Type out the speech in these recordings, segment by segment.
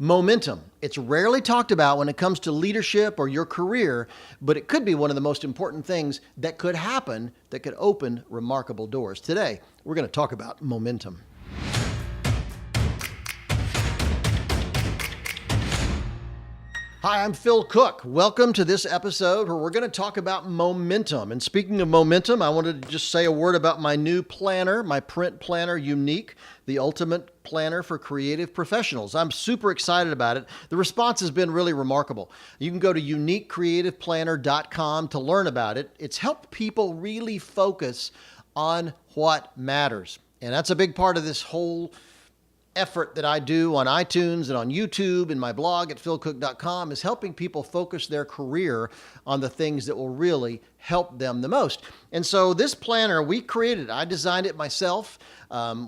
Momentum. It's rarely talked about when it comes to leadership or your career, but it could be one of the most important things that could happen that could open remarkable doors. Today, we're going to talk about momentum. Hi, I'm Phil Cooke. Welcome to this episode where we're going to talk about momentum. And speaking of momentum, I wanted to just say a word about my new planner, my print planner, Unique, the ultimate planner for creative professionals. I'm super excited about it. The response has been really remarkable. You can go to uniquecreativeplanner.com to learn about it. It's helped people really focus on what matters. And that's a big part of this whole effort that I do on iTunes and on YouTube and my blog at philcooke.com is helping people focus their career on the things that will really help them the most. And so this planner, we created it. I designed it myself.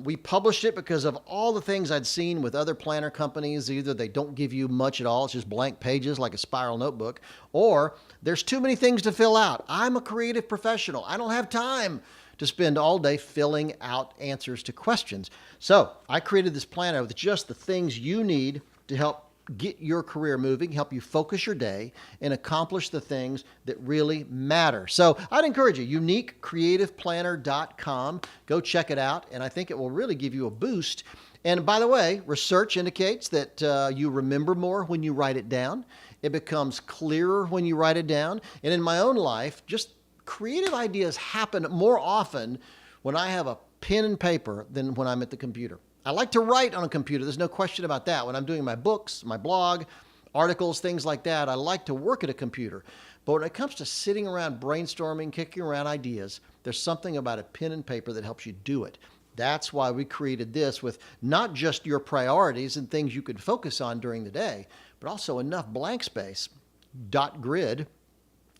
We published it because of all the things I'd seen with other planner companies. Either they don't give you much at all, it's just blank pages like a spiral notebook, or there's too many things to fill out. I'm a creative professional. I don't have time to spend all day filling out answers to questions. So I created this planner with just the things you need to help get your career moving, help you focus your day, and accomplish the things that really matter. So I'd encourage you, uniquecreativeplanner.com. Go check it out, and I think it will really give you a boost. And by the way, research indicates that you remember more when you write it down. It becomes clearer when you write it down. And in my own life, just creative ideas happen more often when I have a pen and paper than when I'm at the computer. I like to write on a computer. There's no question about that. When I'm doing my books, my blog, articles, things like that, I like to work at a computer. But when it comes to sitting around brainstorming, kicking around ideas, there's something about a pen and paper that helps you do it. That's why we created this with not just your priorities and things you could focus on during the day, but also enough blank space, .grid,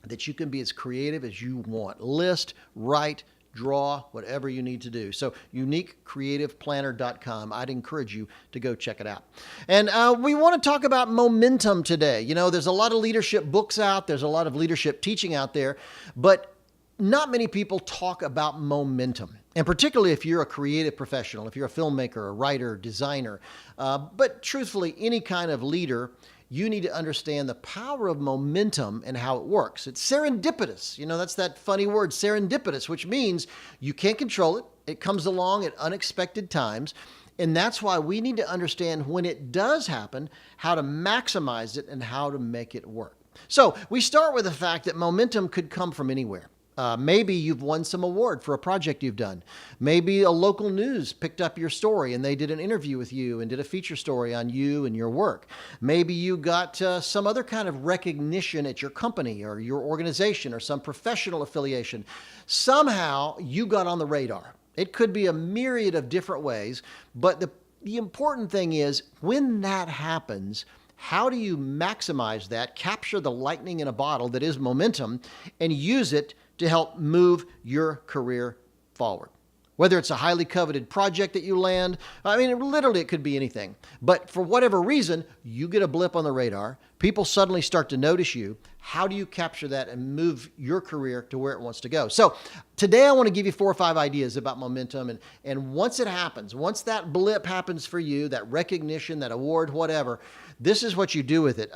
that you can be as creative as you want. List, write, draw, whatever you need to do. So uniquecreativeplanner.com. I'd encourage you to go check it out. And we want to talk about momentum today. You know, there's a lot of leadership books out. There's a lot of leadership teaching out there, but not many people talk about momentum. And particularly if you're a creative professional, if you're a filmmaker, a writer, designer, but truthfully, any kind of leader, you need to understand the power of momentum and how it works. It's serendipitous. You know, that's that funny word, serendipitous, which means you can't control it. It comes along at unexpected times. And that's why we need to understand when it does happen, how to maximize it and how to make it work. So we start with the fact that momentum could come from anywhere. Maybe you've won some award for a project you've done. Maybe a local news picked up your story and they did an interview with you and did a feature story on you and your work. Maybe you got some other kind of recognition at your company or your organization or some professional affiliation. Somehow you got on the radar. It could be a myriad of different ways, but the important thing is when that happens, how do you maximize that, capture the lightning in a bottle that is momentum, and use it to help move your career forward? Whether it's a highly coveted project that you land, I mean, literally it could be anything. But for whatever reason, you get a blip on the radar, people suddenly start to notice you. How do you capture that and move your career to where it wants to go? So today I want to give you 4 or 5 ideas about momentum. And once it happens, once that blip happens for you, that recognition, that award, whatever, this is what you do with it.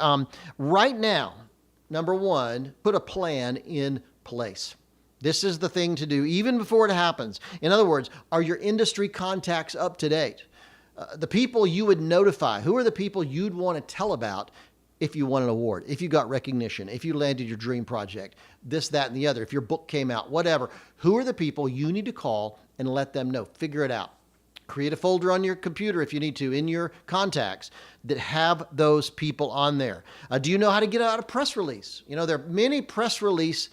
Right now, number 1, put a plan in place. This is the thing to do even before it happens. In other words, are your industry contacts up to date? The people you would notify, who are the people you'd want to tell about if you won an award, if you got recognition, if you landed your dream project, this, that, and the other, if your book came out, whatever. Who are the people you need to call and let them know? Figure it out. Create a folder on your computer if you need to, in your contacts that have those people on there. Do you know how to get out a press release? You know, there are many press release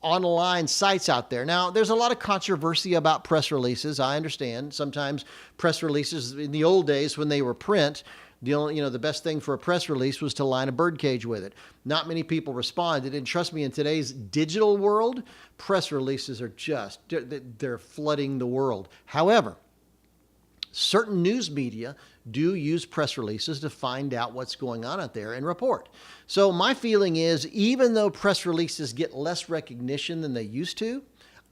online sites out there. Now, there's a lot of controversy about press releases. I understand. Sometimes press releases in the old days when they were print, the best thing for a press release was to line a birdcage with it. Not many people responded. And trust me, in today's digital world, press releases are they're flooding the world. However, certain news media do use press releases to find out what's going on out there and report. So my feeling is, even though press releases get less recognition than they used to,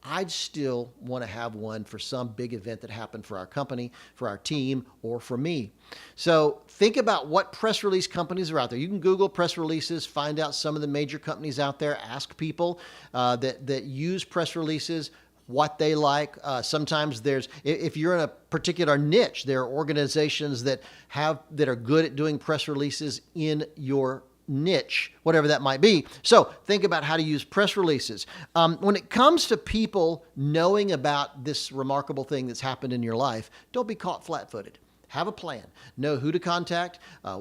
I'd still want to have one for some big event that happened for our company, for our team, or for me. So think about what press release companies are out there. You can Google press releases, find out some of the major companies out there, ask people that use press releases what they like. Sometimes if you're in a particular niche, there are organizations that are good at doing press releases in your niche, whatever that might be. So think about how to use press releases. When it comes to people knowing about this remarkable thing that's happened in your life, don't be caught flat-footed. Have a plan. Know who to contact,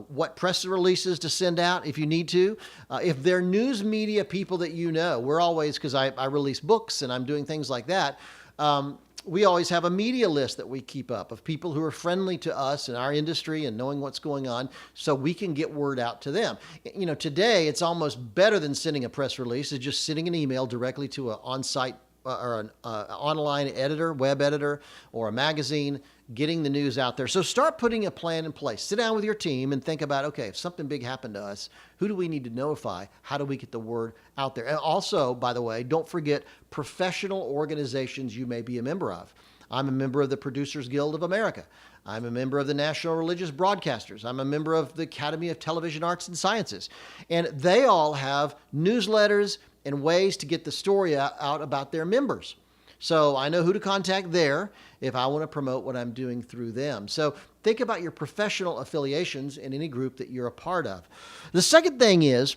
what press releases to send out if you need to. If they're news media people that you know, we're always, because I release books and I'm doing things like that, we always have a media list that we keep up of people who are friendly to us in our industry and knowing what's going on so we can get word out to them. You know, today it's almost better than sending a press release. It's just sending an email directly to an on-site or an online editor, web editor, or a magazine, getting the news out there. So start putting a plan in place. Sit down with your team and think about, okay, if something big happened to us, who do we need to notify? How do we get the word out there? And also, by the way, don't forget professional organizations you may be a member of. I'm a member of the Producers Guild of America. I'm a member of the National Religious Broadcasters. I'm a member of the Academy of Television Arts and Sciences. And they all have newsletters and ways to get the story out about their members. So I know who to contact there if I want to promote what I'm doing through them. So think about your professional affiliations in any group that you're a part of. The second thing is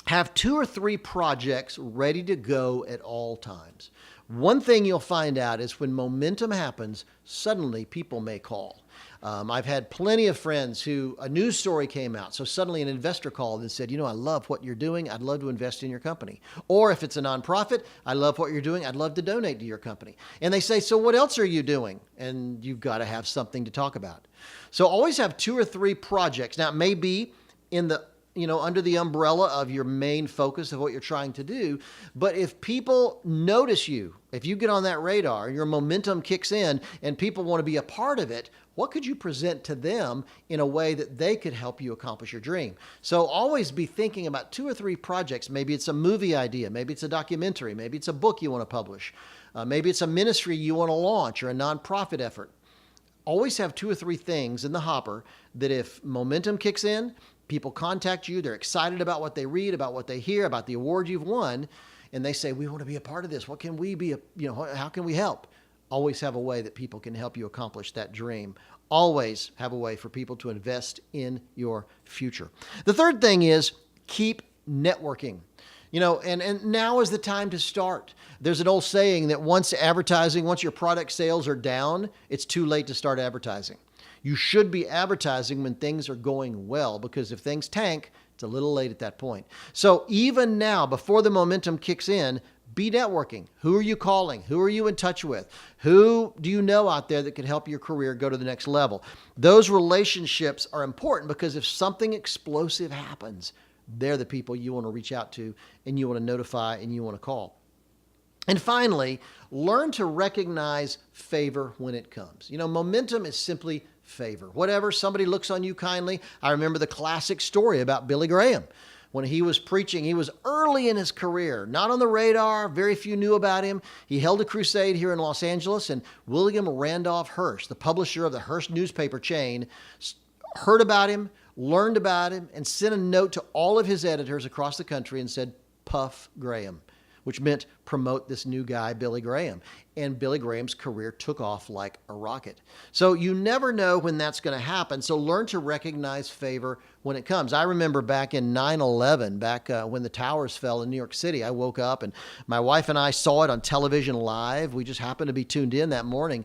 have 2 or 3 projects ready to go at all times. One thing you'll find out is when momentum happens, suddenly people may call. I've had plenty of friends who a news story came out. So suddenly an investor called and said, I love what you're doing. I'd love to invest in your company. Or if it's a nonprofit, I love what you're doing. I'd love to donate to your company. And they say, so what else are you doing? And you've got to have something to talk about. So always have 2 or 3 projects. Now it may be in the under the umbrella of your main focus of what you're trying to do. But if people notice you, if you get on that radar, your momentum kicks in and people want to be a part of it, what could you present to them in a way that they could help you accomplish your dream? So always be thinking about 2 or 3 projects. Maybe it's a movie idea. Maybe it's a documentary. Maybe it's a book you want to publish. Maybe it's a ministry you want to launch or a nonprofit effort. Always have 2 or 3 things in the hopper that if momentum kicks in, people contact you, they're excited about what they read, about what they hear, about the award you've won, and they say, we want to be a part of this. What can we be, how can we help? Always have a way that people can help you accomplish that dream. Always have a way for people to invest in your future. The third thing is keep networking. And now is the time to start. There's an old saying that once your product sales are down, it's too late to start advertising. You should be advertising when things are going well, because if things tank, it's a little late at that point. So even now, before the momentum kicks in, be networking. Who are you calling? Who are you in touch with? Who do you know out there that can help your career go to the next level? Those relationships are important because if something explosive happens, they're the people you want to reach out to and you want to notify and you want to call. And finally, learn to recognize favor when it comes. Momentum is simply favor. Whatever, somebody looks on you kindly. I remember the classic story about Billy Graham. When he was preaching, he was early in his career, not on the radar, very few knew about him. He held a crusade here in Los Angeles, and William Randolph Hearst, the publisher of the Hearst newspaper chain, heard about him, learned about him, and sent a note to all of his editors across the country and said, Puff Graham, which meant promote this new guy, Billy Graham. And Billy Graham's career took off like a rocket. So you never know when that's going to happen. So learn to recognize favor when it comes. I remember back in 9/11, when the towers fell in New York City, I woke up and my wife and I saw it on television live. We just happened to be tuned in that morning.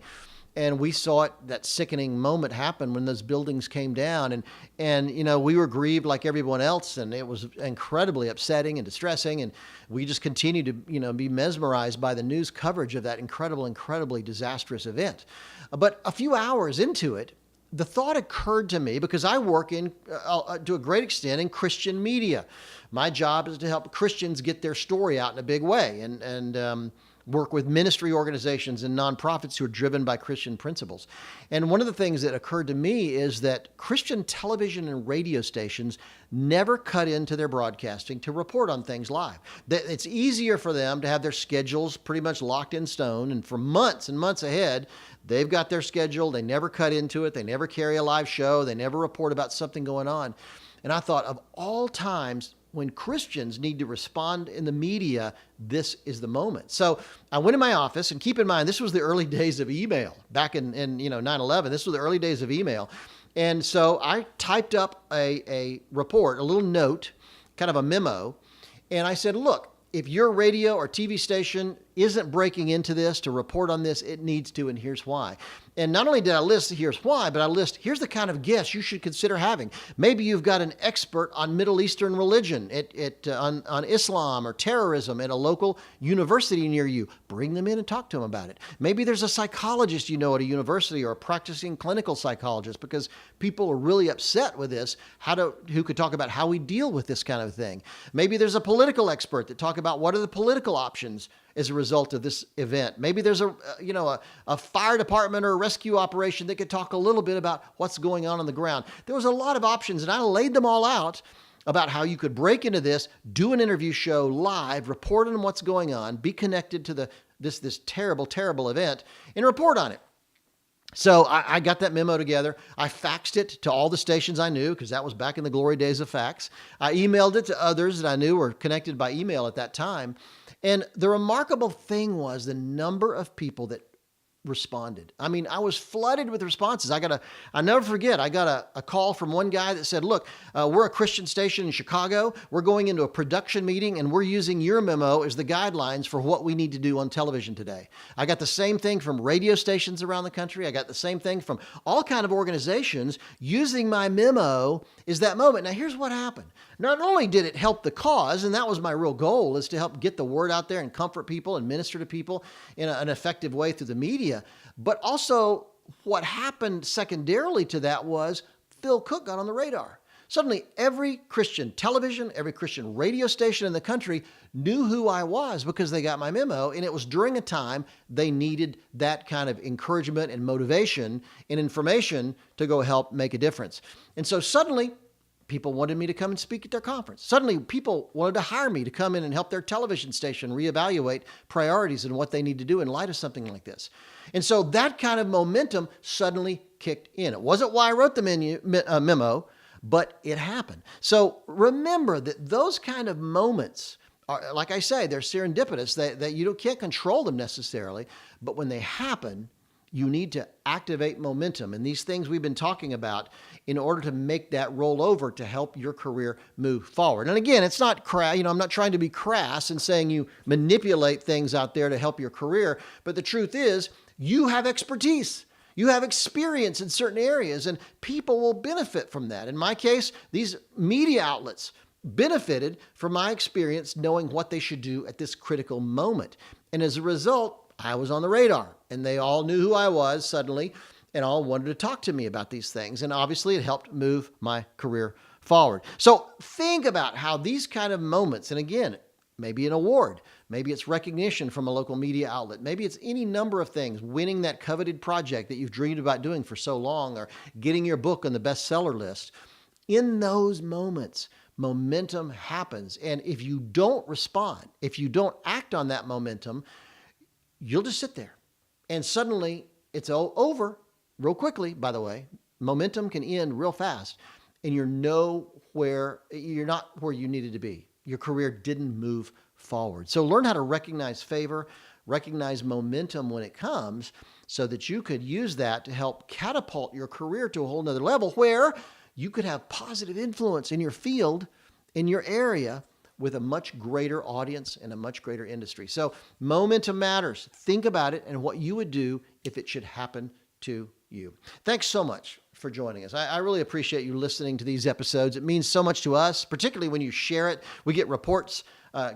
And we saw that sickening moment happen when those buildings came down. And we were grieved like everyone else. And it was incredibly upsetting and distressing. And we just continued to, be mesmerized by the news coverage of that incredibly disastrous event. But a few hours into it, the thought occurred to me, because I work to a great extent in Christian media. My job is to help Christians get their story out in a big way. And work with ministry organizations and nonprofits who are driven by Christian principles. And one of the things that occurred to me is that Christian television and radio stations never cut into their broadcasting to report on things live. It's easier for them to have their schedules pretty much locked in stone, and for months and months ahead, they've got their schedule. They never cut into it. They never carry a live show. They never report about something going on. And I thought, of all times when Christians need to respond in the media, this is the moment. So I went in my office, and keep in mind, this was the early days of email. Back in 9/11, this was the early days of email. And so I typed up a report, a little note, kind of a memo, and I said, look, if your radio or TV station isn't breaking into this to report on this, it needs to, and here's why. And not only did I list here's why, but I list here's the kind of guests you should consider having. Maybe you've got an expert on Middle Eastern religion, on Islam or terrorism at a local university near you. Bring them in and talk to them about it. Maybe there's a psychologist you know at a university, or a practicing clinical psychologist, because people are really upset with this, who could talk about how we deal with this kind of thing. Maybe there's a political expert that talk about what are the political options as a result of this event. Maybe there's a fire department or a rescue operation that could talk a little bit about what's going on the ground. There was a lot of options, and I laid them all out about how you could break into this, do an interview show live, report on what's going on, be connected to this terrible, terrible event, and report on it. So I got that memo together. I faxed it to all the stations I knew, because that was back in the glory days of fax. I emailed it to others that I knew were connected by email at that time. And the remarkable thing was the number of people that responded. I mean, I was flooded with responses. I'll never forget, I got a call from one guy that said, look, we're a Christian station in Chicago. We're going into a production meeting, and we're using your memo as the guidelines for what we need to do on television today. I got the same thing from radio stations around the country. I got the same thing from all kind of organizations using my memo is that moment. Now, here's what happened. Not only did it help the cause, and that was my real goal, is to help get the word out there and comfort people and minister to people in an effective way through the media, but also what happened secondarily to that was Phil Cooke got on the radar. Suddenly, every Christian television, every Christian radio station in the country knew who I was because they got my memo, and it was during a time they needed that kind of encouragement and motivation and information to go help make a difference. And so suddenly, people wanted me to come and speak at their conference. Suddenly, people wanted to hire me to come in and help their television station reevaluate priorities and what they need to do in light of something like this. And so that kind of momentum suddenly kicked in. It wasn't why I wrote the memo, but it happened. So remember that those kind of moments are, like I say, they're serendipitous. That you can't control them necessarily, but when they happen, you need to activate momentum and these things we've been talking about in order to make that roll over to help your career move forward. And again, it's not I'm not trying to be crass and saying you manipulate things out there to help your career, but the truth is you have expertise. You have experience in certain areas, and people will benefit from that. In my case, these media outlets benefited from my experience knowing what they should do at this critical moment. And as a result, I was on the radar, and they all knew who I was suddenly, and all wanted to talk to me about these things. And obviously, it helped move my career forward. So think about how these kind of moments, and again, maybe an award, maybe it's recognition from a local media outlet, maybe it's any number of things, winning that coveted project that you've dreamed about doing for so long, or getting your book on the bestseller list. In those moments, momentum happens. And if you don't respond, if you don't act on that momentum, you'll just sit there. And suddenly it's over real quickly, by the way. Momentum can end real fast. And you're not where you needed to be. Your career didn't move forward. So learn how to recognize favor, recognize momentum when it comes, so that you could use that to help catapult your career to a whole nother level where you could have positive influence in your field, in your area, with a much greater audience and a much greater industry. So momentum matters. Think about it and what you would do if it should happen to you. Thanks so much for joining us. I really appreciate you listening to these episodes. It means so much to us, particularly when you share it. We get reports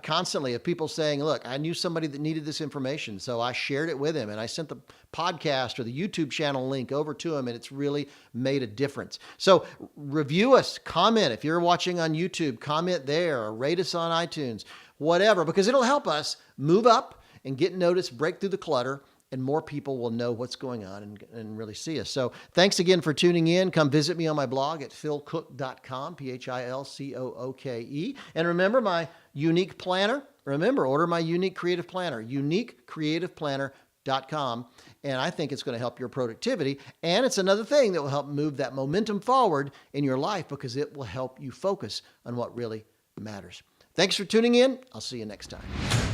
constantly of people saying, look, I knew somebody that needed this information, so I shared it with him, and I sent the podcast or the YouTube channel link over to him, and it's really made a difference. So review us, comment. If you're watching on YouTube, comment there, or rate us on iTunes, whatever, because it'll help us move up and get noticed, break through the clutter, and more people will know what's going on and really see us. So thanks again for tuning in. Come visit me on my blog at philcooke.com, Philcooke. And remember my unique planner. Remember, order my unique creative planner, uniquecreativeplanner.com. And I think it's going to help your productivity. And it's another thing that will help move that momentum forward in your life because it will help you focus on what really matters. Thanks for tuning in. I'll see you next time.